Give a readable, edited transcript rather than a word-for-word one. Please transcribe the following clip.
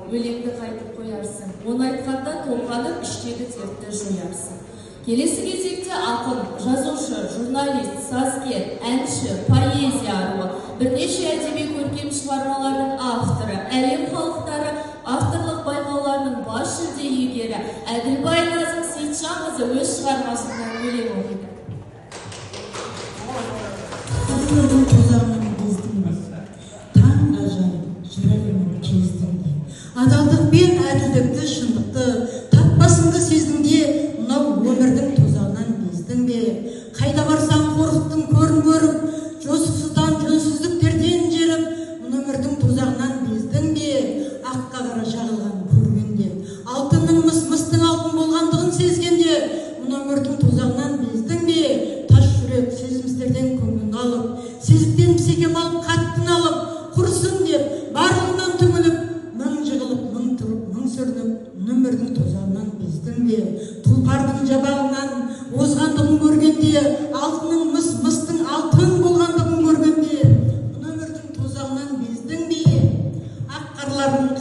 өлеңді қайтып қоярсың. Оны айтқанда толғанып іштегі дертті жоярсың. Келесі кезекте ақын, жазушы, журналист, сазгер, әнші, поэзия аруы, бірнеше әдеби көркем шығармалардың авторы, әлем халықтары авторлық байқауларының бас жүлде иегері Әділбай Назым Сейітжанқызы өз шығармасынан өлең оқиды. Таңның тозағынан бездім, таң ғажайып жүрегімнің кездіңде. Адалдықпен әділдікті, шындықты, таппасыңды сездің де, мынау өмірдің тозағынан бездің бе? Қайда барсам қорықтың көрін көріп, жосықсыздан жөнсіздіктерден жеріп, мына өмірдің тозағынан бездің бе? Аққа қара жағылған көргенде, алтынның мыстың алтын болғандығын сезгенде, мына өмірдің тозағынан бездің бе? Тас жүрек сезімсіздерден көңілін алып, сезіктен псекем алып, қаттың алып, құрысын деп, барлығынан түңіліп, мың жығылып, мың тұрып, мың сүрініп, өмірдің тозағынан бездің бе? Тұлпардың жабағынан озғандығын көргенде, алтынның мыстың алтын болғандығын көргенде, өмірдің тозағынан бездің бе? Ақ қарлардың